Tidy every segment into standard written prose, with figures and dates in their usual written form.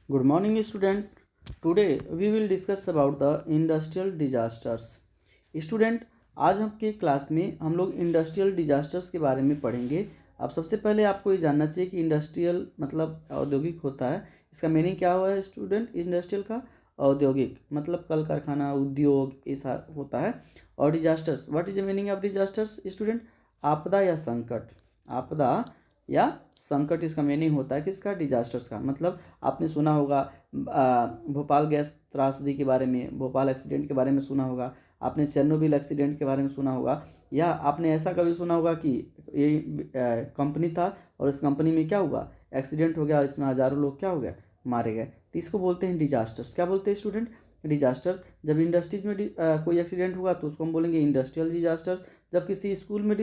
Good morning, student. Today we will discuss about the industrial disasters. Student, आज हम के class में हम लोग इंडस्ट्रियल डिजास्टर्स के बारे में पढ़ेंगे। अब सबसे पहले आपको ये जानना चाहिए कि इंडस्ट्रियल मतलब औद्योगिक होता है। इसका मीनिंग क्या हुआ है स्टूडेंट? इंडस्ट्रियल का औद्योगिक मतलब कल कारखाना, उद्योग ऐसा होता है। और disasters, what is the meaning of disasters student? आपदा या संकट। आपदा या संकट इसका मीनिंग होता है किसका? डिजास्टर्स का। मतलब आपने सुना होगा भोपाल गैस त्रासदी के बारे में, भोपाल एक्सीडेंट के बारे में सुना होगा, आपने चेरनोबिल एक्सीडेंट के बारे में सुना होगा, या आपने ऐसा कभी सुना होगा कि ये कंपनी था और इस कंपनी में क्या हुआ, एक्सीडेंट हो गया, इसमें हज़ारों लोग क्या हो गए, मारे गए। तो इसको बोलते हैं डिजास्टर्स। क्या बोलते हैं स्टूडेंट? डिजास्टर्स। जब इंडस्ट्रीज में कोई एक्सीडेंट हुआ तो उसको हम बोलेंगे इंडस्ट्रियल डिजास्टर्स। जब किसी स्कूल में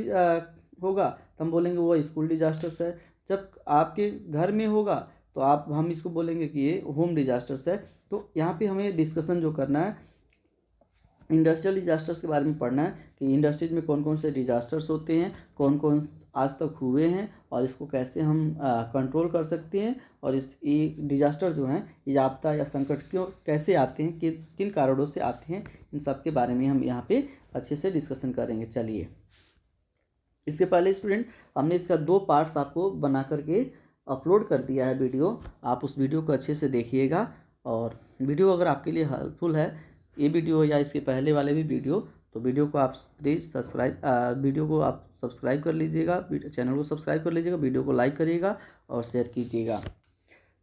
होगा तो हम बोलेंगे वो स्कूल डिजास्टर्स है। जब आपके घर में होगा तो हम इसको बोलेंगे कि ये होम डिजास्टर्स है। तो यहाँ पे हमें डिस्कशन जो करना है इंडस्ट्रियल डिजास्टर्स के बारे में पढ़ना है कि इंडस्ट्रीज में कौन कौन से डिजास्टर्स होते हैं, कौन कौन आज तक हुए हैं और इसको कैसे हम कंट्रोल कर सकते हैं, और ये डिजास्टर जो हैं, ये आपदा या संकट क्यों कैसे आते हैं, किन कारणों से आते हैं, इन सब के बारे में हम यहाँ पे अच्छे से डिस्कशन करेंगे। चलिए, इसके पहले स्टूडेंट हमने इसका 2 पार्ट्स आपको बना करके अपलोड कर दिया है वीडियो। आप उस वीडियो को अच्छे से देखिएगा। और वीडियो अगर आपके लिए हेल्पफुल है, ये वीडियो या इसके पहले वाले भी वीडियो, तो वीडियो को आप प्लीज़ वीडियो को आप सब्सक्राइब कर लीजिएगा, चैनल को सब्सक्राइब कर लीजिएगा, वीडियो को लाइक करिएगा और शेयर कीजिएगा।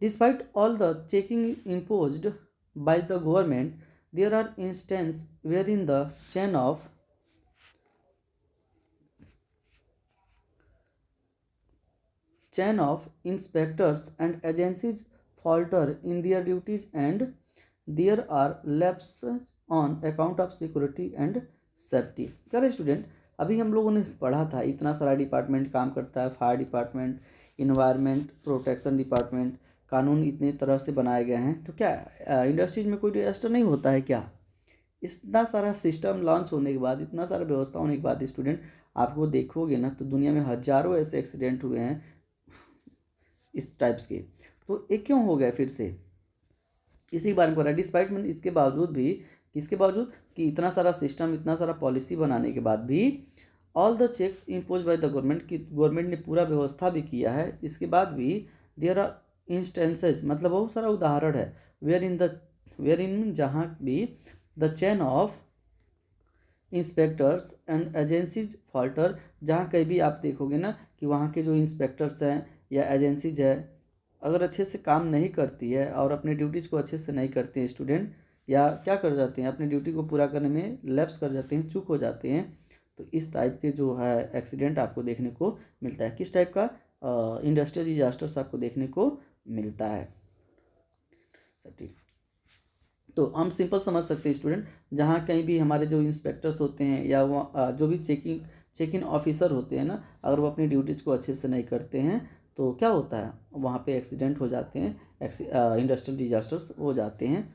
Despite all the checking imposed by the government, there are instance where in the chain of inspectors and agencies falter in their duties and there are lapses on account of security and safety। क्या student, अभी हम लोगों ने पढ़ा था इतना सारा department काम करता है, fire department, environment protection department, कानून इतने तरह से बनाए गए हैं। तो क्या इंडस्ट्रीज में कोई डिजास्टर नहीं होता है क्या? इतना सारा सिस्टम लॉन्च होने के बाद, इतना सारा व्यवस्था होने के बाद स्टूडेंट आपको देखोगे ना तो दुनिया में हजारों ऐसे एक्सीडेंट हुए हैं इस टाइप्स के। तो ये क्यों हो गए फिर से? इसी बारे में पढ़ा। डिस्पाइट में इसके बावजूद भी, किसके बावजूद कि इतना सारा सिस्टम, इतना सारा पॉलिसी बनाने के बाद भी, all the checks impose by the government, की गवर्नमेंट ने पूरा व्यवस्था भी किया है, इसके बाद भी देयर आर इंस्टेंसेज, मतलब बहुत सारा उदाहरण है, वेयर इन जहाँ भी the chain of inspectors and agencies falter, जहाँ कहीं भी आप देखोगे ना कि वहाँ के जो इंस्पेक्टर्स हैं या एजेंसीज है, अगर अच्छे से काम नहीं करती है और अपने ड्यूटीज़ को अच्छे से नहीं करते हैं स्टूडेंट, या क्या कर जाते हैं, अपनी ड्यूटी को पूरा करने में लैप्स कर जाते हैं, चूक हो जाते हैं, तो इस टाइप के जो है एक्सीडेंट आपको देखने को मिलता है। किस टाइप का? इंडस्ट्रियल डिजास्टर्स आपको देखने को मिलता है। सब ठीक। तो हम सिंपल समझ सकते हैं स्टूडेंट, जहाँ कहीं भी हमारे जो इंस्पेक्टर्स होते हैं या वो जो भी चेक इन ऑफिसर होते हैं ना, अगर वो अपनी ड्यूटीज़ को अच्छे से नहीं करते हैं तो क्या होता है, वहाँ पे एक्सीडेंट हो जाते हैं, इंडस्ट्रियल डिजास्टर्स हो जाते हैं।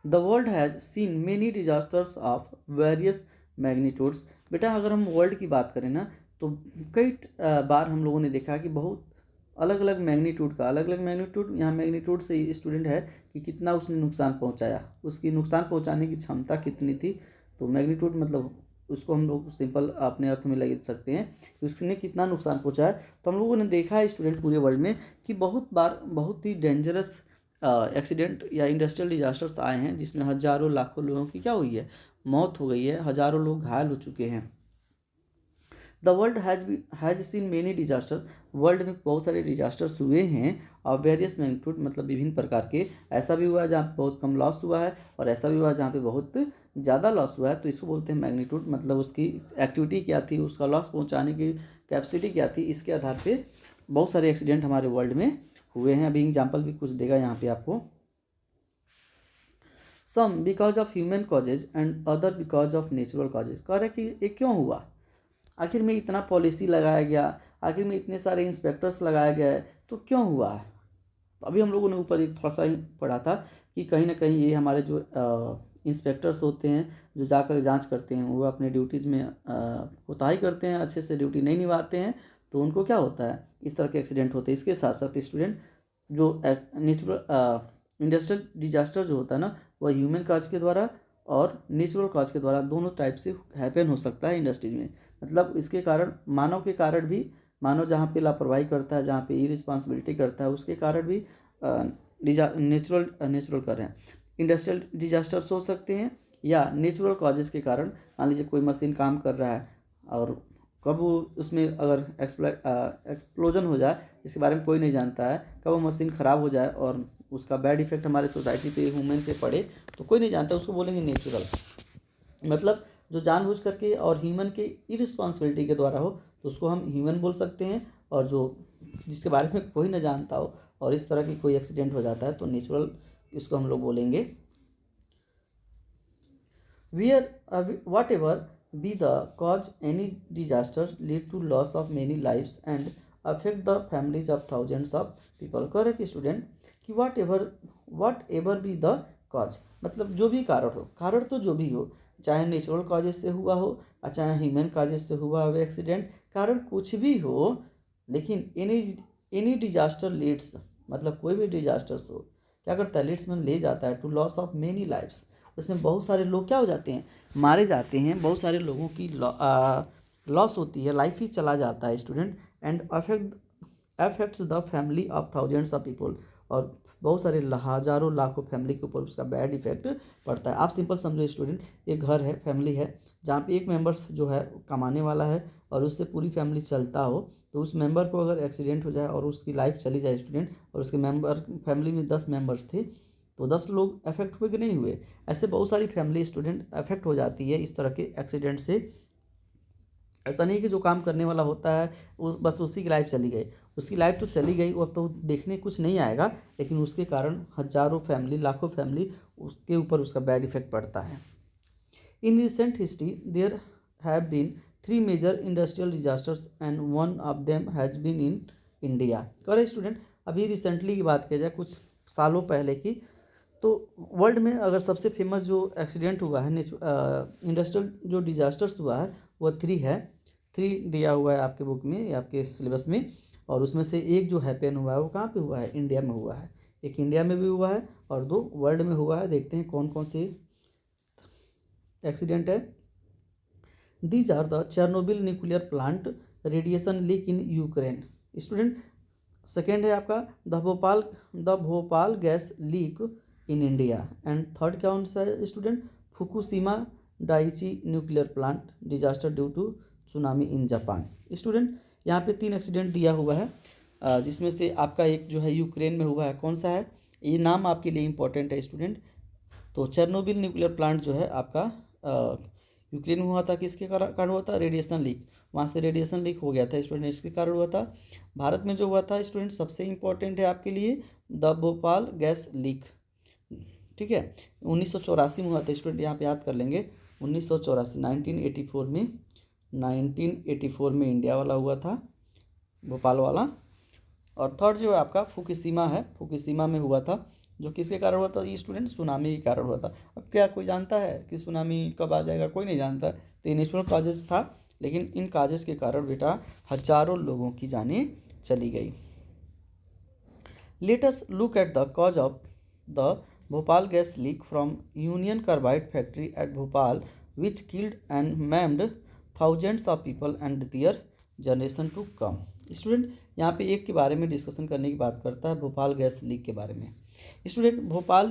The world has seen many disasters of various magnitudes. बेटा अगर हम वर्ल्ड की बात करें ना तो कई बार हम लोगों ने देखा कि बहुत अलग अलग मैग्नीट्यूड का, अलग अलग मैग्नीट्यूड, यहाँ मैग्नीट्यूड से स्टूडेंट है कि कितना उसने नुकसान पहुँचाया, उसकी नुकसान पहुँचाने की क्षमता कितनी थी। तो मैग्नीट्यूड मतलब उसको हम लोग सिंपल अपने अर्थ में लगा सकते हैं कि उसने कितना नुकसान पहुँचाया। तो हम लोगों ने देखा है स्टूडेंट पूरे वर्ल्ड में कि बहुत बार बहुत ही डेंजरस एक्सीडेंट या इंडस्ट्रियल डिजास्टर्स आए हैं जिसमें हज़ारों लाखों लोगों की क्या हुई है, मौत हो गई है, हज़ारों लोग घायल हो चुके हैं। The world has seen many disaster, world में बहुत सारे डिजास्टर्स हुए हैं और वेरियस मैग्नीट्यूड, मतलब विभिन्न प्रकार के। ऐसा भी हुआ है जहाँ पे बहुत कम लॉस हुआ है और ऐसा भी हुआ है जहाँ पे बहुत ज़्यादा लॉस हुआ है। तो इसको बोलते हैं मैग्नीट्यूड, मतलब उसकी एक्टिविटी क्या थी, उसका लॉस पहुँचाने की कैपेसिटी क्या थी, इसके आधार पर बहुत सारे एक्सीडेंट हमारे वर्ल्ड में हुए हैं। अभी एग्जाम्पल भी कुछ देगा यहाँ पे आपको। Some because of human causes and other because of natural causes. कह रहे कि ये क्यों हुआ, आखिर में इतना पॉलिसी लगाया गया, आखिर में इतने सारे इंस्पेक्टर्स लगाया गया है, तो क्यों हुआ है? तो अभी हम लोगों ने ऊपर एक थोड़ा सा ही पढ़ा था कि कहीं ना कहीं ये हमारे जो इंस्पेक्टर्स होते हैं जो जाकर जांच करते हैं, वो अपने ड्यूटीज़ में कोताही करते हैं, अच्छे से ड्यूटी नहीं निभाते हैं, तो उनको क्या होता है, इस तरह के एक्सीडेंट होते हैं। इसके साथ साथ स्टूडेंट जो नेचुरल इंडस्ट्रियल डिजास्टर जो होता है ना, वह ह्यूमन काज के द्वारा और नेचुरल काज के द्वारा दोनों टाइप से हैपन हो सकता है इंडस्ट्रीज में। मतलब इसके कारण मानव के कारण भी, मानव जहाँ पे लापरवाही करता है, जहाँ पे इरिस्पॉन्सिबिलिटी करता है, उसके कारण भी नेचुरल कर रहे हैं इंडस्ट्रियल डिजास्टर्स हो सकते हैं, या नेचुरल कॉजेज़ के कारण। मान लीजिए कोई मशीन काम कर रहा है और कब वो उसमें अगर एक्सप्लोजन हो जाए, इसके बारे में कोई नहीं जानता है, कब वो मशीन ख़राब हो जाए और उसका बैड इफेक्ट हमारे सोसाइटी पे, ह्यूमन पे पड़े, तो कोई नहीं जानता, उसको बोलेंगे नेचुरल। मतलब जो जानबूझ करके और ह्यूमन के इरिस्पॉन्सिबिलिटी के द्वारा हो, तो उसको हम ह्यूमन बोल सकते हैं। और जो जिसके बारे में कोई ना जानता हो और इस तरह की कोई एक्सीडेंट हो जाता है, तो नेचुरल इसको हम लोग बोलेंगे। Whatever be the cause, any disaster lead to loss of many lives and affect the families of thousands of people। Correct student कि whatever be the cause, मतलब जो भी कारण हो, कारण तो जो भी हो, चाहे नेचुरल कॉजेज से हुआ हो और चाहे ह्यूमन कॉजेज से हुआ हो एक्सीडेंट, कारण कुछ भी हो, लेकिन एनी डिजास्टर लीड्स, मतलब कोई भी डिजास्टर्स हो, क्या करता है, लीड्स में ले जाता है to loss of many lifes. उसमें बहुत सारे लोग क्या हो जाते हैं, मारे जाते हैं, बहुत सारे लोगों की लॉस होती है, लाइफ ही चला जाता है student. And affects the family of thousands of people, और बहुत सारे हजारों लाखों फैमिली के ऊपर उसका बैड इफेक्ट पड़ता है। आप सिंपल समझो स्टूडेंट, एक घर है, फैमिली है, जहाँ पे एक मेंबर्स जो है कमाने वाला है और उससे पूरी फैमिली चलता हो, तो उस मेंबर को अगर एक्सीडेंट हो जाए और उसकी लाइफ चली जाए स्टूडेंट, और उसके मेंबर, फैमिली में 10 मेंबर्स थे, तो 10 लोग अफेक्ट हुए कि नहीं हुए। ऐसे बहुत सारी फैमिली स्टूडेंट अफेक्ट हो जाती है इस तरह के एक्सीडेंट से। ऐसा नहीं कि जो काम करने वाला होता है उस बस उसी की लाइफ चली गई, उसकी लाइफ तो चली गई, वो अब तो देखने कुछ नहीं आएगा, लेकिन उसके कारण हजारों फैमिली, लाखों फैमिली, उसके ऊपर उसका बैड इफेक्ट पड़ता है। In recent history there have been 3 major industrial disasters and one of them has been in India. Correct student, अभी रिसेंटली की बात किया जाए, कुछ सालों पहले की, तो वर्ल्ड में अगर सबसे फेमस जो एक्सीडेंट हुआ है, इंडस्ट्रियल जो डिजास्टर्स हुआ है, वो 3 है। 3 दिया हुआ है आपके बुक में या आपके सिलेबस में, और उसमें से एक जो हैपन हुआ है वो कहाँ पे हुआ है, इंडिया में हुआ है। एक इंडिया में भी हुआ है और 2 वर्ल्ड में हुआ है। देखते हैं कौन कौन से एक्सीडेंट है। These are the Chernobyl nuclear plant radiation leak in Ukraine. Student, second है आपका the Bhopal gas leak in India. And third कौन सा है student, Fukushima Daiichi nuclear plant disaster due to tsunami in Japan. Student, यहाँ पे 3 accident दिया हुआ है, जिसमें से आपका एक जो है यूक्रेन में हुआ है। कौन सा है, ये नाम आपके लिए इंपॉर्टेंट है स्टूडेंट। तो चेरनोबिल न्यूक्लियर प्लांट जो है आपका यूक्रेन में हुआ था, किसके कारण हुआ था, रेडिएशन लीक, वहाँ से रेडिएशन लीक हो गया था स्टूडेंट, इसके कारण हुआ था। भारत में जो हुआ था स्टूडेंट, सबसे इम्पोर्टेंट है आपके लिए द भोपाल गैस लीक, ठीक है, 1984 में हुआ था स्टूडेंट, यहाँ पे याद कर लेंगे, 1984, 1984 में इंडिया वाला हुआ था, भोपाल वाला। और थर्ड जो है आपका फुकुशिमा है, फुकुशिमा में हुआ था, जो किसके कारण हुआ था ये स्टूडेंट, सुनामी के कारण हुआ था। अब क्या कोई जानता है कि सुनामी कब आ जाएगा, कोई नहीं जानता। तो ये नेचुरल काजेज था, लेकिन इन काजेज के कारण बेटा हजारों लोगों की जानें चली गई। Let us look at the cause of the Bhopal gas leak from Union Carbide factory at Bhopal which killed and maimed thousands of people and their generation to come. Student, यहाँ पे एक के बारे में डिस्कशन करने की बात करता है, भोपाल गैस लीक के बारे में। स्टूडेंट, भोपाल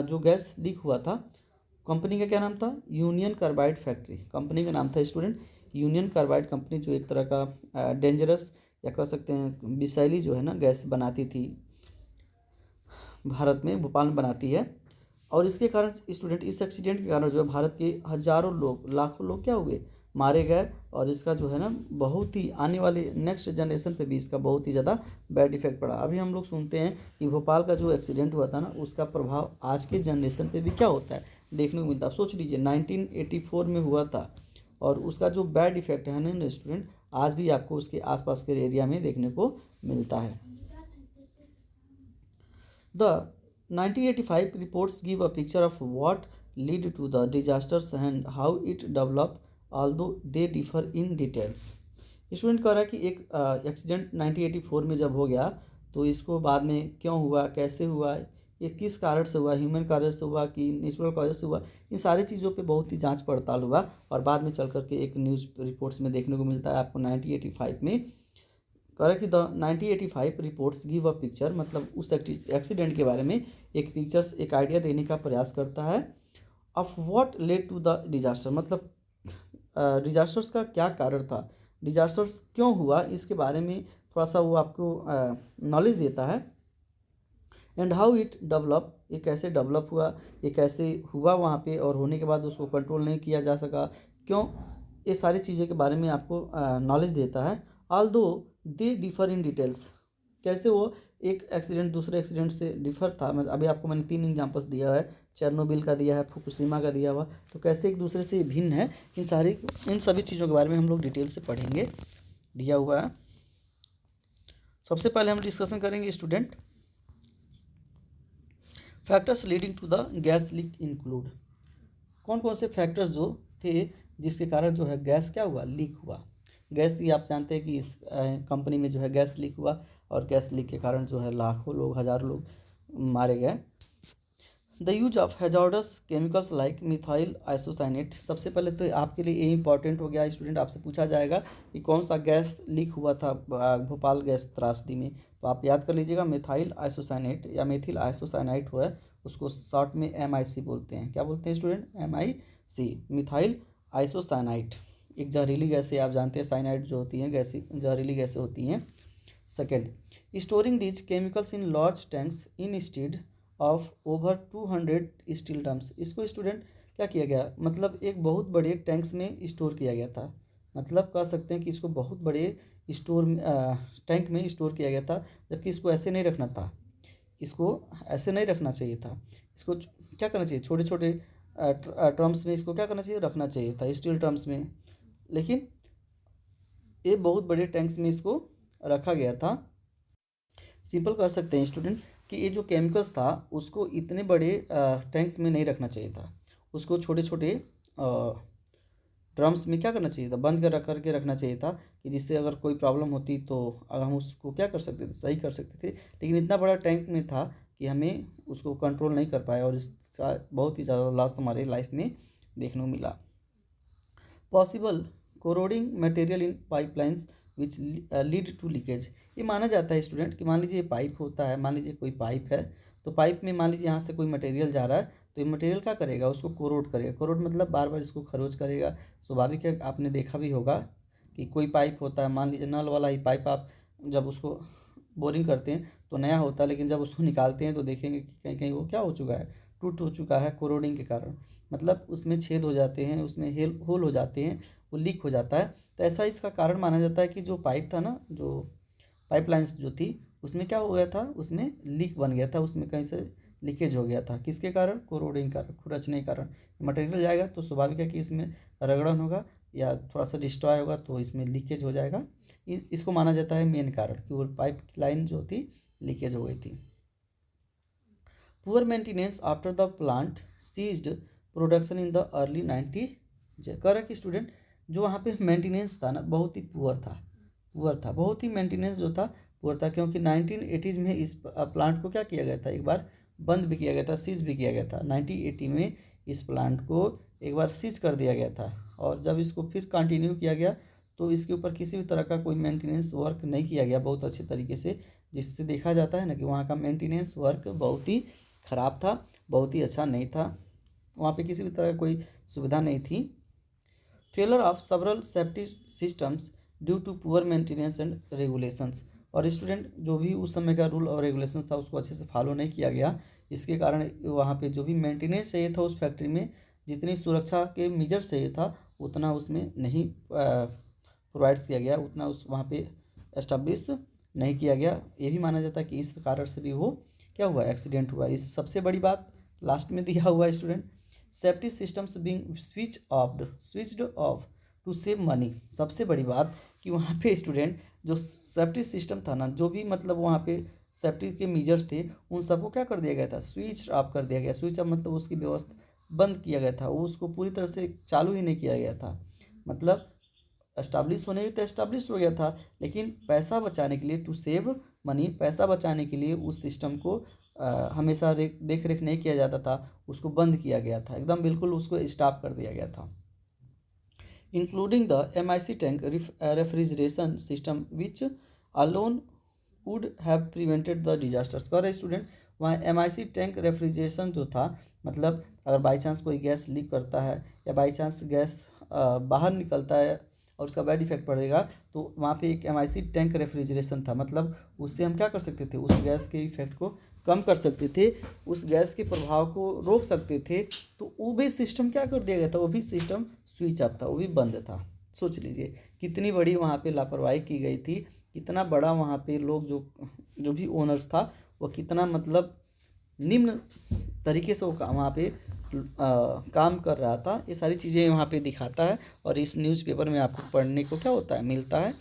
जो गैस लीक हुआ था, कंपनी का क्या नाम था, यूनियन कार्बाइड फैक्ट्री कंपनी का नाम था स्टूडेंट। यूनियन कार्बाइड कंपनी जो एक तरह का डेंजरस या कह सकते हैं विषैली जो है ना गैस बनाती थी, भारत में भोपाल में बनाती है। और इसके कारण स्टूडेंट, इस एक्सीडेंट के कारण जो है भारत के हजारों लोग, लाखों लोग क्या हुए, मारे गए। और इसका जो है ना बहुत ही आने वाले नेक्स्ट जनरेशन पे भी इसका बहुत ही ज़्यादा बैड इफेक्ट पड़ा। अभी हम लोग सुनते हैं कि भोपाल का जो एक्सीडेंट हुआ था ना, उसका प्रभाव आज के जनरेशन पे भी क्या होता है, देखने को मिलता है। सोच लीजिए 1984 में हुआ था, और उसका जो बैड इफेक्ट है ना स्टूडेंट, आज भी आपको उसके आसपास के एरिया में देखने को मिलता है। The 1985 reports give a picture of what led to the disasters and how it developed, although they differ in details। Student कह रहा है कि एक एक्सीडेंट 1984 में जब हो गया, तो इसको बाद में क्यों हुआ, कैसे हुआ, ये किस कारण से हुआ, ह्यूमन कारण से हुआ कि नेचुरल कॉजेज से हुआ, इन सारी चीज़ों पे बहुत ही जांच पड़ताल हुआ और बाद में चल करके एक न्यूज़ रिपोर्ट्स में देखने को मिलता है आपको 1985 में। कह रहा कि the 1985 reports give a picture, मतलब उस एक्सीडेंट के बारे में एक पिक्चर्स, एक आइडिया देने का प्रयास करता है of what led to the disaster, मतलब डिजास्टर्स का क्या कारण था, डिजास्टर्स क्यों हुआ, इसके बारे में थोड़ा सा वो आपको नॉलेज देता है। एंड हाउ इट डेवलप, ये कैसे डेवलप हुआ, ये कैसे हुआ वहाँ पे और होने के बाद उसको कंट्रोल नहीं किया जा सका, क्यों, ये सारी चीज़ों के बारे में आपको नॉलेज देता है। ऑल दो दे डिफर इन डिटेल्स, कैसे वो एक एक्सीडेंट दूसरे एक्सीडेंट से डिफर था। मैं अभी आपको मैंने 3 एग्जांपल्स दिया है, चेरनोबिल का दिया है, फुकुशिमा का दिया हुआ, तो कैसे एक दूसरे से भिन्न है, इन सभी चीज़ों के बारे में हम लोग डिटेल से पढ़ेंगे, दिया हुआ है। सबसे पहले हम डिस्कशन करेंगे student, factors leading to the gas leak include, कौन कौन से फैक्टर्स जो थे जिसके कारण जो है गैस क्या हुआ, लीक हुआ। गैस, ये आप जानते हैं कि इस कंपनी में जो है गैस लीक हुआ और गैस लीक के कारण जो है लाखों लोग, हज़ारों लोग मारे गए। The use of hazards chemicals like methyl isocyanate, सबसे पहले तो आपके लिए ये इंपॉर्टेंट हो गया स्टूडेंट, आपसे पूछा जाएगा कि कौन सा गैस लीक हुआ था भोपाल गैस त्रासदी में, तो आप याद कर लीजिएगा मिथाइल आइसोसाइनेट या मेथिल आइसोसाइनाइट हुआ है, उसको शॉर्ट में MIC बोलते हैं। क्या बोलते हैं स्टूडेंट, MIC, मिथाइल आइसोसाइनाइट। एक जहरीली गैस है, आप जानते हैं साइनाइड जो होती हैं गैसी जहरीली गैसें होती हैं। Second, storing these chemicals in large tanks in stead of over 200 steel drums, इसको स्टूडेंट क्या किया गया, मतलब एक बहुत बड़े टैंक्स में स्टोर किया गया था, मतलब कह सकते हैं कि इसको बहुत बड़े स्टोर टैंक में स्टोर किया गया था, जबकि इसको ऐसे नहीं रखना था, इसको ऐसे नहीं रखना चाहिए था, इसको क्या करना चाहिए, छोटे छोटे ड्रम्स में इसको क्या करना चाहिए, रखना चाहिए था, स्टील ड्रम्स में, लेकिन ये बहुत बड़े टैंक्स में इसको रखा गया था। सिंपल कर सकते हैं स्टूडेंट कि ये जो केमिकल्स था उसको इतने बड़े टैंक्स में नहीं रखना चाहिए था, उसको छोटे छोटे ड्रम्स में क्या करना चाहिए था, बंद कर करके रखना चाहिए था, कि जिससे अगर कोई प्रॉब्लम होती तो अगर हम उसको क्या कर सकते थे, सही कर सकते थे। लेकिन इतना बड़ा टैंक में था कि हमें उसको कंट्रोल नहीं कर पाए और इसका बहुत ही ज़्यादा लॉस हमारे लाइफ में देखने को मिला। Possible corroding material in pipelines which lead to leakage, ये माना जाता है स्टूडेंट कि मान लीजिए पाइप होता है, मान लीजिए कोई पाइप है, तो पाइप में मान लीजिए यहाँ से कोई मटेरियल जा रहा है, तो ये मटेरियल क्या करेगा, उसको कोरोड करेगा, कोरोड मतलब बार बार इसको खरोच करेगा। स्वाभाविक है, आपने देखा भी होगा कि कोई पाइप होता है, मान लीजिए नल वाला ही पाइप, आप जब उसको बोरिंग करते हैं तो नया होता है, लेकिन जब उसको निकालते हैं तो देखेंगे कि कहीं कहीं वो क्या हो चुका है, टूट हो चुका है कोरोडिंग के कारण, मतलब उसमें छेद हो जाते हैं, उसमें होल हो जाते हैं, वो लीक हो जाता है। तो ऐसा इसका कारण माना जाता है कि जो पाइप था ना, जो पाइपलाइंस जो थी उसमें क्या हो गया था, उसमें लीक बन गया था, उसमें कहीं से लीकेज हो गया था, किसके कारण, कोरोडिंग कारण, खुरचने के कारण। मटेरियल जाएगा तो स्वाभाविक है कि इसमें रगड़न होगा या थोड़ा सा डिस्ट्रॉय होगा तो इसमें लीकेज हो जाएगा। इसको माना जाता है मेन कारण कि वो पाइप लाइन जो थी लीकेज हो गई थी। Poor maintenance after the plant ceased production in the early 90 कह रहा कि स्टूडेंट जो वहाँ पे मेंटेनेंस था ना बहुत ही पुअर था, बहुत ही मेंटेनेंस जो था पुअर था, क्योंकि 1980s में इस प्लांट को क्या किया गया था, एक बार बंद भी किया गया था, सीज भी किया गया था। 1980 में इस प्लांट को एक बार सीज कर दिया गया था और जब इसको फिर कंटिन्यू किया गया तो इसके ऊपर किसी भी तरह का कोई मेंटेनेंस वर्क नहीं किया गया बहुत अच्छे तरीके से, जिससे देखा जाता है ना कि वहाँ का मेंटेनेंस वर्क बहुत ही ख़राब था, बहुत ही अच्छा नहीं था, वहाँ पे किसी भी तरह की कोई सुविधा नहीं थी। Failure of several safety systems due to poor maintenance and regulations, और स्टूडेंट जो भी उस समय का रूल और रेगुलेशंस था उसको अच्छे से फॉलो नहीं किया गया, इसके कारण वहाँ पे जो भी मेंटेनेंस चाहिए था उस फैक्ट्री में, जितनी सुरक्षा के मेजर्स चाहिए था उतना उसमें नहीं प्रोवाइड्स किया गया, उतना उस वहाँ पे एस्टेब्लिश नहीं किया गया। ये भी माना जाता है कि इस कारण से भी वो क्या हुआ, एक्सीडेंट हुआ। इस सबसे बड़ी बात लास्ट में दिया हुआ है student, safety systems being switched off to save money, सबसे बड़ी बात कि वहाँ पे स्टूडेंट जो सेफ्टी सिस्टम था ना, जो भी मतलब वहाँ पे सेफ्टी के मेजर्स थे उन सबको क्या कर दिया गया था, स्विच ऑफ कर दिया गया। स्विच ऑफ मतलब उसकी व्यवस्था बंद किया गया था, वो उसको पूरी तरह से चालू ही नहीं किया गया था, मतलब एस्टाब्लिश होने तो एस्टाब्लिश हो गया था, लेकिन पैसा बचाने के लिए, टू सेव मनी, पैसा बचाने के लिए उस सिस्टम को हमेशा देख रेख नहीं किया जाता था, उसको बंद किया गया था, एकदम बिल्कुल उसको स्टॉप कर दिया गया था। Including the MIC tank refrigeration system which alone would have prevented the disasters. कह रहे स्टूडेंट, वहाँ MIC टैंक रेफ्रिजरेशन जो था, मतलब अगर बाई चांस कोई गैस लीक करता है या बाई चांस गैस बाहर निकलता है और उसका बैड इफेक्ट पड़ेगा, तो वहाँ पे एक MIC टैंक रेफ्रिजरेशन था, मतलब उससे हम क्या कर सकते थे, उस गैस के इफेक्ट को कम कर सकते थे, उस गैस के प्रभाव को रोक सकते थे। तो वो भी सिस्टम क्या कर दिया गया था, वो भी सिस्टम स्विच ऑफ था, वो भी बंद था। सोच लीजिए कितनी बड़ी वहाँ पे लापरवाही की गई थी, कितना बड़ा वहाँ पे लोग जो जो भी ओनर्स था वो कितना मतलब निम्न तरीके से वो वहाँ पे काम कर रहा था। ये सारी चीज़ें वहाँ पे दिखाता है और इस न्यूज़पेपर में आपको पढ़ने को क्या होता है, मिलता है।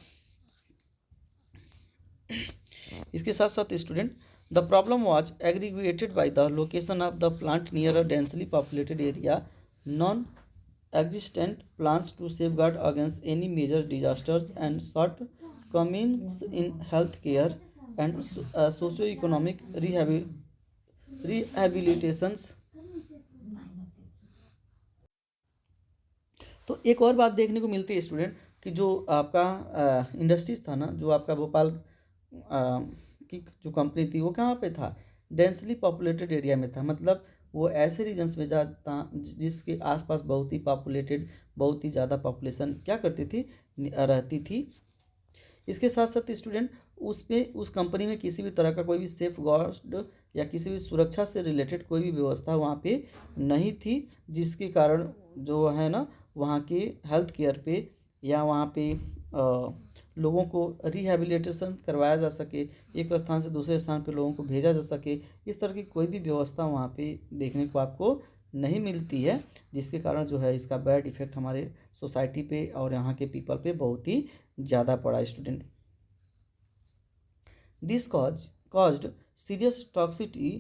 इसके साथ साथ student, the problem was aggregated by the location of the plant near a densely populated area, non existent plans to safeguard against any major disasters and shortcomings in healthcare and socio-economic rehabilitations। तो एक और बात देखने को मिलती है student कि जो आपका इंडस्ट्रीज था ना, जो आपका भोपाल की जो कंपनी थी वो कहाँ पे था, डेंसली पॉपुलेटेड एरिया में था, मतलब वो ऐसे रीजन्स में जाता जिसके आसपास बहुत ही पॉपुलेटेड, बहुत ही ज़्यादा पॉपुलेशन क्या करती थी, रहती थी। इसके साथ साथ स्टूडेंट उस पे उस कंपनी में किसी भी तरह का कोई भी सेफ गार्ड या किसी भी सुरक्षा से रिलेटेड कोई भी व्यवस्था वहाँ पे नहीं थी, जिसके कारण जो है ना वहाँ के हेल्थ केयर पे या वहाँ पे लोगों को रिहेबिलिटेशन करवाया जा सके, एक स्थान से दूसरे स्थान पे लोगों को भेजा जा सके, इस तरह की कोई भी व्यवस्था वहाँ पे देखने को आपको नहीं मिलती है, जिसके कारण जो है इसका बैड इफेक्ट हमारे सोसाइटी पे और यहाँ के पीपल पे बहुत ही ज़्यादा पड़ा student. This caused serious toxicity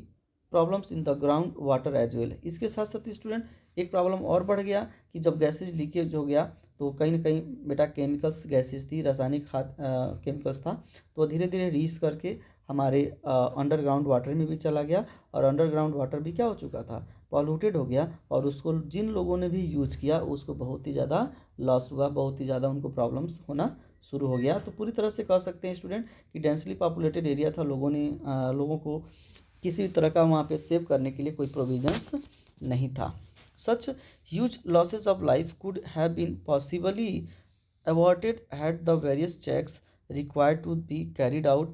problems in the ground water as well. इसके साथ साथ स्टूडेंट एक प्रॉब्लम और बढ़ गया कि जब गैसेज लीकेज हो गया तो कहीं ना कहीं बेटा केमिकल्स गैसेज थी, रासायनिक खाद केमिकल्स था, तो धीरे धीरे रीस करके हमारे अंडरग्राउंड वाटर में भी चला गया और अंडरग्राउंड वाटर भी क्या हो चुका था, पॉल्यूटेड हो गया, और उसको जिन लोगों ने भी यूज किया उसको बहुत ही ज़्यादा लॉस हुआ, बहुत ही ज़्यादा उनको प्रॉब्लम्स होना शुरू हो गया। तो पूरी तरह से कह सकते हैं स्टूडेंट कि डेंसली पॉपुलेटेड एरिया था, लोगों को किसी भी तरह का वहाँ पे सेव करने के लिए कोई प्रोविजंस नहीं था। Such huge losses of life could have been possibly avoided had the various checks required to be carried out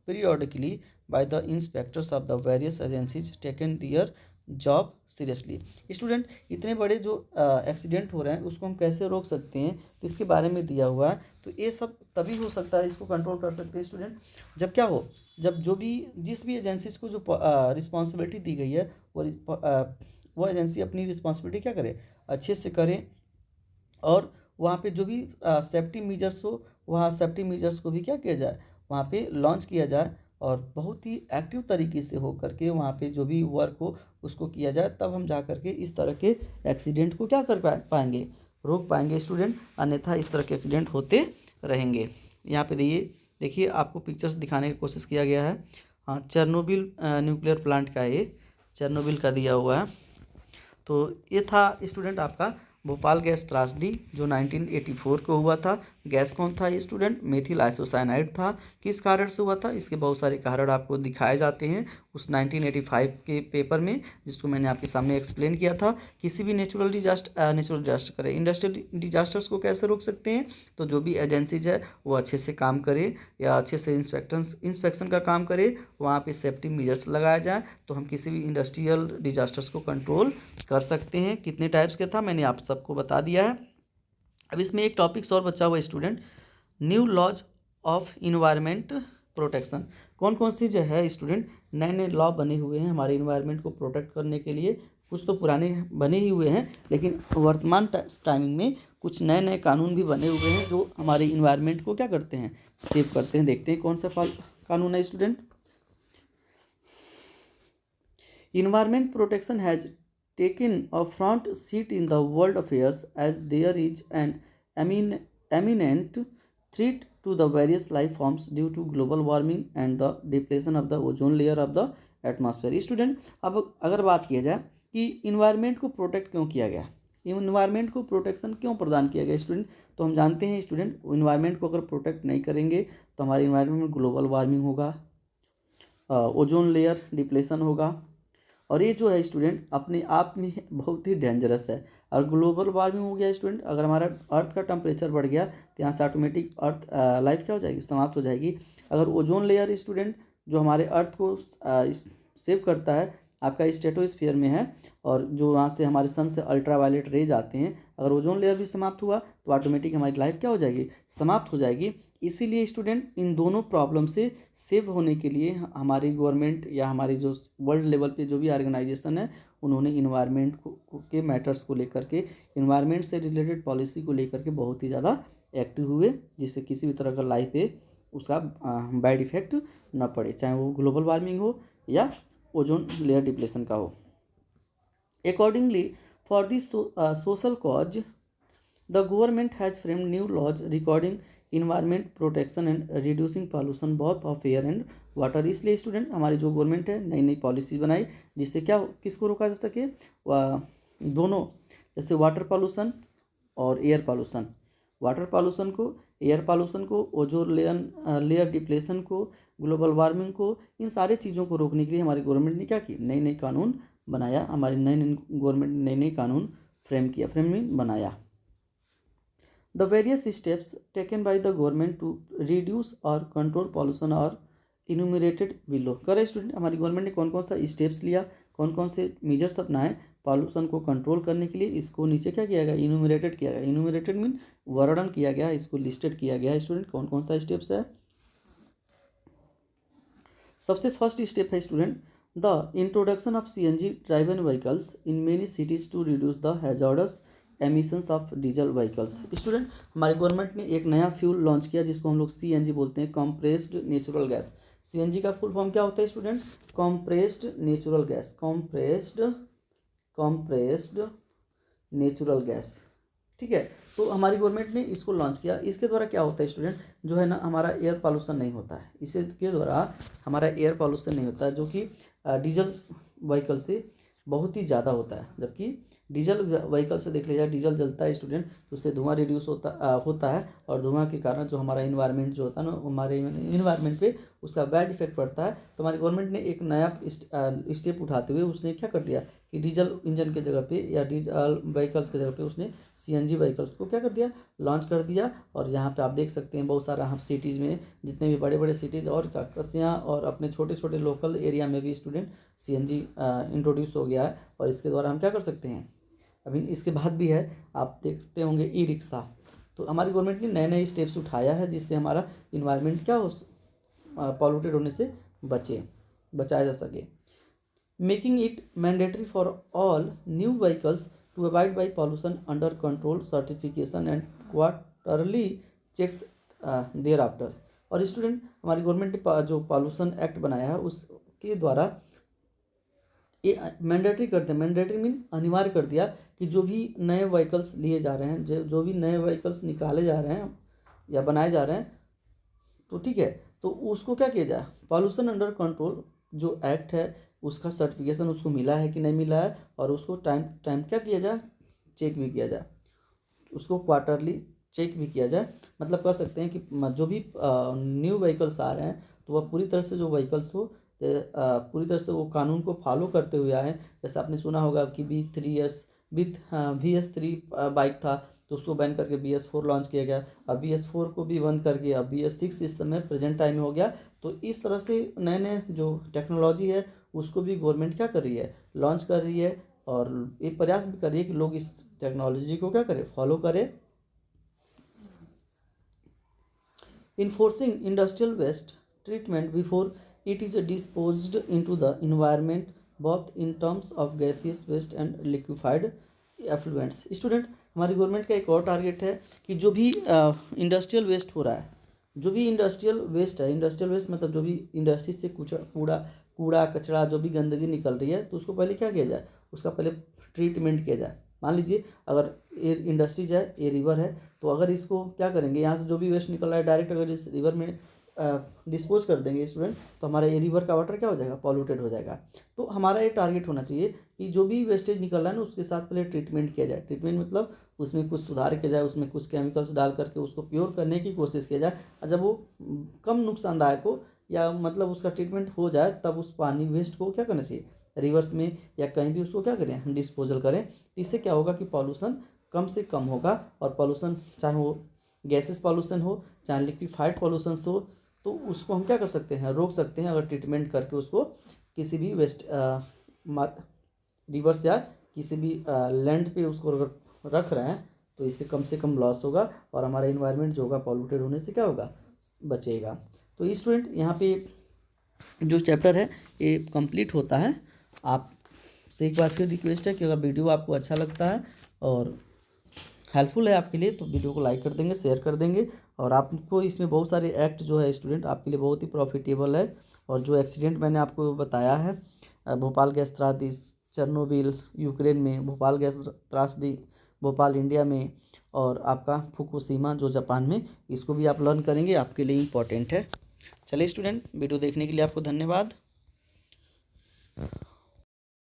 periodically by the inspectors of the various agencies taken their job seriously. Student इतने बड़े जो accident हो रहे हैं उसको हम कैसे रोक सकते हैं, तो इसके बारे में दिया हुआ है। तो ये सब तभी हो सकता है, इसको कंट्रोल कर सकते हैं स्टूडेंट जब क्या हो, जब जो भी जिस भी एजेंसीज को जो रिस्पॉन्सिबिलिटी दी गई है वो एजेंसी अपनी रिस्पॉन्सिबिलिटी क्या करे, अच्छे से करे, और वहाँ पे जो भी सेफ्टी मेजर्स हो वहाँ सेफ्टी मेजर्स को भी क्या किया जाए, वहाँ पे लॉन्च किया जाए और बहुत ही एक्टिव तरीके से हो करके वहाँ पे जो भी वर्क हो उसको किया जाए, तब हम जा करके इस तरह के एक्सीडेंट को क्या कर पाएंगे, रोक पाएंगे स्टूडेंट, अन्यथा इस तरह के एक्सीडेंट होते रहेंगे। यहाँ पे देखिए आपको पिक्चर्स दिखाने की कोशिश किया गया है। हाँ, चेरनोबिल न्यूक्लियर प्लांट का ये चेरनोबिल का दिया हुआ है। तो ये था स्टूडेंट आपका भोपाल गैस त्रासदी जो 1984 को हुआ था। गैस कौन था ये स्टूडेंट, मेथिल आइसोसाइनाइड था। किस कारण से हुआ था, इसके बहुत सारे कारण आपको दिखाए जाते हैं उस 1985 के पेपर में, जिसको मैंने आपके सामने एक्सप्लेन किया था। किसी भी नेचुरल डिजास्टर करें, इंडस्ट्रियल डिजास्टर्स को कैसे रोक सकते हैं, तो जो भी एजेंसीज है वो अच्छे से काम करे या अच्छे से इंस्पेक्शन का काम करे, वहाँ पे सेफ्टी मेजर्स लगाया जाए, तो हम किसी भी इंडस्ट्रियल डिजास्टर्स को कंट्रोल कर सकते हैं। कितने टाइप्स के था मैंने आप सबको बता दिया है। अब इसमें एक टॉपिक्स और बचा हुआ student, new laws of environment protection. कौन कौन सी जो है स्टूडेंट नए नए लॉ बने हुए हैं हमारे इन्वायरमेंट को प्रोटेक्ट करने के लिए। कुछ तो पुराने बने ही हुए हैं, लेकिन वर्तमान टाइमिंग में कुछ नए नए कानून भी बने हुए हैं जो हमारे इन्वायरमेंट को क्या करते हैं, सेव करते हैं। देखते हैं कौन सा कानून है student. Environment protection has taken a front seat in the world affairs as there is an eminent threat to the various life forms due to global warming and the depletion of the ozone layer of the atmosphere. Student, अब अगर बात किया जाए कि environment को protect क्यों किया गया, इन्वायरमेंट को प्रोटेक्शन क्यों प्रदान किया गया स्टूडेंट, तो हम जानते हैं स्टूडेंट, इन्वायरमेंट को अगर प्रोटेक्ट नहीं करेंगे तो हमारे इन्वायरमेंट में ग्लोबल वार्मिंग होगा, ओजोन लेयर डिप्लेशन होगा, और ये जो है स्टूडेंट अपने आप में बहुत ही डेंजरस है। और ग्लोबल वार्मिंग हो गया स्टूडेंट, अगर हमारा अर्थ का टेम्परेचर बढ़ गया तो यहाँ से ऑटोमेटिक अर्थ लाइफ क्या हो जाएगी, समाप्त हो जाएगी। अगर ओजोन लेयर स्टूडेंट जो हमारे अर्थ को सेव करता है, आपका स्ट्रेटोस्फीयर में है, और जो वहाँ से हमारे सन से अल्ट्रावायलेट रेज आते हैं, अगर ओजोन लेयर भी समाप्त हुआ तो ऑटोमेटिक हमारी लाइफ क्या हो जाएगी, समाप्त हो जाएगी। इसीलिए स्टूडेंट इन दोनों प्रॉब्लम से सेव होने के लिए हमारी गवर्नमेंट या हमारी जो वर्ल्ड लेवल पे जो भी ऑर्गेनाइजेशन है, उन्होंने इन्वायरमेंट के मैटर्स को लेकर के, इन्वायरमेंट से रिलेटेड पॉलिसी को लेकर के बहुत ही ज़्यादा एक्टिव हुए, जिससे किसी भी तरह का लाइफ पे उसका बैड इफेक्ट ना पड़े, चाहे वो ग्लोबल वार्मिंग हो या ओजोन लेयर डिप्लेशन का हो। Accordingly for this social cause the government has framed new laws recording environment protection and reducing pollution both of air and water. इसलिए स्टूडेंट हमारी जो गवर्नमेंट है नई नई पॉलिसी बनाई, जिससे क्या किसको रोका जा सके, दोनों, जैसे वाटर पॉल्यूशन और एयर पॉल्यूशन, वाटर पॉल्यूशन को, एयर पॉल्यूशन को, ओजोन लेयर डिप्लेशन को, ग्लोबल वार्मिंग को, इन सारे चीज़ों को रोकने के लिए हमारी गवर्नमेंट ने क्या की, नई नई कानून बनाया, हमारी नई गवर्नमेंट ने नई नई कानून फ्रेमिंग बनाया। The various steps taken by the government to reduce or control pollution are enumerated below। करें स्टूडेंट, हमारी गवर्नमेंट ने कौन कौन सा स्टेप्स लिया, कौन कौन से मेजर्स अपनाए पॉल्यूशन को कंट्रोल करने के लिए, इसको नीचे क्या किया गया, इन्यूमरेटेड किया गया। इन्यूमरेटेड मीन वर्णन किया गया, इसको लिस्टेड किया गया। स्टूडेंट कौन कौन सा स्टेप्स है, सबसे फर्स्ट स्टेप है student the introduction of CNG driven vehicles in many cities to reduce the hazardous emissions of diesel vehicles. Student हमारी गवर्नमेंट ने एक नया फ्यूल लॉन्च किया जिसको हम लोग सीएनजी बोलते हैं, कॉम्प्रेस्ड नेचुरल गैस। सीएनजी का फुल फॉर्म क्या होता है student, compressed natural gas, compressed natural gas, ठीक है। तो हमारी गवर्नमेंट ने इसको लॉन्च किया। इसके द्वारा क्या होता है स्टूडेंट, जो है ना हमारा एयर पॉल्यूशन नहीं होता है, इसके द्वारा हमारा एयर पॉल्यूशन नहीं होता है, जो कि डीजल व्हीकल से बहुत ही ज़्यादा होता है। जबकि डीजल व्हीकल से देख लिया जाए, डीजल जलता है स्टूडेंट, तो उससे धुआं रिड्यूस होता है, और धुआं के कारण जो हमारा इन्वायरमेंट जो होता है ना, हमारे इन्वायरमेंट पे उसका बैड इफेक्ट पड़ता है। तो हमारी गवर्नमेंट ने एक नया स्टेप उठाते हुए उसने क्या कर दिया कि डीजल इंजन के जगह पे या डीजल व्हीकल्स के जगह पे उसने सीएनजी व्हीकल्स को क्या कर दिया, लॉन्च कर दिया। और यहाँ पे आप देख सकते हैं बहुत सारा हम सिटीज़ में, जितने भी बड़े बड़े सिटीज़ और कस्याँ और अपने छोटे छोटे लोकल एरिया में भी स्टूडेंट सीएनजी इंट्रोड्यूस हो गया है। और इसके द्वारा हम क्या कर सकते हैं, अभी इसके बाद भी है, आप देखते होंगे ई रिक्शा। तो हमारी गवर्नमेंट ने नए नए स्टेप्स उठाया है जिससे हमारा इन्वायरमेंट क्या हो, पॉल्यूटेड होने से बचाया जा सके। Making it mandatory for all new vehicles to avoid by pollution under control certification and quarterly checks thereafter. और स्टूडेंट हमारी गवर्नमेंट ने जो पॉल्यूशन एक्ट बनाया है उसके द्वारा ये मैंडेटरी कर दिया, मैंडेटरी मीन अनिवार्य कर दिया कि जो भी नए व्हीकल्स लिए जा रहे हैं, जो भी नए व्हीकल्स निकाले जा रहे हैं या बनाए जा रहे हैं, तो ठीक है, तो उसको क्या किया जाए, पॉल्यूशन अंडर कंट्रोल जो एक्ट है उसका सर्टिफिकेशन उसको मिला है कि नहीं मिला है, और उसको टाइम क्या किया जाए, चेक भी किया जाए, उसको क्वार्टरली चेक भी किया जाए। मतलब कह सकते हैं कि जो भी न्यू व्हीकल्स आ रहे हैं तो वह पूरी तरह से जो व्हीकल्स हो पूरी तरह से वो कानून को फॉलो करते हुए आए। जैसे आपने सुना होगा कि VS3 बाइक था, तो उसको बैन करके BS4 लॉन्च किया गया। अब BS4 को भी बंद करके अब BS6 इस समय प्रेजेंट टाइम में हो गया। तो इस तरह से नए नए जो टेक्नोलॉजी है उसको भी गवर्नमेंट क्या कर रही है, लॉन्च कर रही है, और एक प्रयास भी कर रही है कि लोग इस टेक्नोलॉजी को क्या करें, फॉलो करें। Enforcing industrial waste treatment before it is disposed into the environment both in terms of gaseous waste and liquefied effluents। Student हमारी गवर्नमेंट का एक और टारगेट है कि जो भी इंडस्ट्रियल वेस्ट हो रहा है, जो भी इंडस्ट्रियल वेस्ट है, इंडस्ट्रियल वेस्ट मतलब जो भी इंडस्ट्री से कूड़ा कचरा जो भी गंदगी निकल रही है, तो उसको पहले क्या किया जाए, उसका पहले ट्रीटमेंट किया जाए। मान लीजिए अगर ये इंडस्ट्रीज है, ये रिवर है, तो अगर इसको क्या करेंगे, यहाँ से जो भी वेस्ट निकल रहा है डायरेक्ट अगर इस रिवर में डिस्पोज कर देंगे स्टूडेंट, तो हमारा ये रिवर का वाटर क्या हो जाएगा, पॉल्यूटेड हो जाएगा। तो हमारा ये टारगेट होना चाहिए कि जो भी वेस्टेज निकल रहा है ना उसके साथ पहले ट्रीटमेंट किया जाए। ट्रीटमेंट मतलब उसमें कुछ सुधार किया जाए, उसमें कुछ केमिकल्स डाल करके उसको प्योर करने की कोशिश किया जाए, और जब वो कम नुकसानदायक हो या मतलब उसका ट्रीटमेंट हो जाए, तब उस पानी वेस्ट को क्या करना चाहिए, रिवर्स में या कहीं भी उसको क्या करें, हम डिस्पोजल करें। इससे क्या होगा कि पॉल्यूशन कम से कम होगा, और पॉल्यूशन चाहे वो गैसेस पॉल्यूशन हो चाहे लिक्विफाइड पॉल्यूशन हो, तो उसको हम क्या कर सकते हैं, रोक सकते हैं अगर ट्रीटमेंट करके उसको किसी भी वेस्ट रिवर्स या किसी भी लैंड पे उसको अगर रख रहे हैं, तो इससे कम से कम लॉस होगा और हमारा इन्वायरमेंट जो होगा पॉल्यूटेड होने से क्या होगा, बचेगा। तो स्टूडेंट यहाँ पे जो चैप्टर है ये कंप्लीट होता है। आपसे एक बार फिर रिक्वेस्ट है कि अगर वीडियो आपको अच्छा लगता है और हेल्पफुल है आपके लिए, तो वीडियो को लाइक कर देंगे, शेयर कर देंगे। और आपको इसमें बहुत सारे एक्ट जो है स्टूडेंट आपके लिए बहुत ही प्रॉफिटेबल है। और जो एक्सीडेंट मैंने आपको बताया है, भोपाल गैस त्रासदी, चेरनोबिल यूक्रेन में, भोपाल गैस त्रासदी भोपाल इंडिया में, और आपका फुकुशिमा जो जापान में, इसको भी आप लर्न करेंगे, आपके लिए इम्पॉर्टेंट है। चलिए स्टूडेंट, वीडियो देखने के लिए आपको धन्यवाद।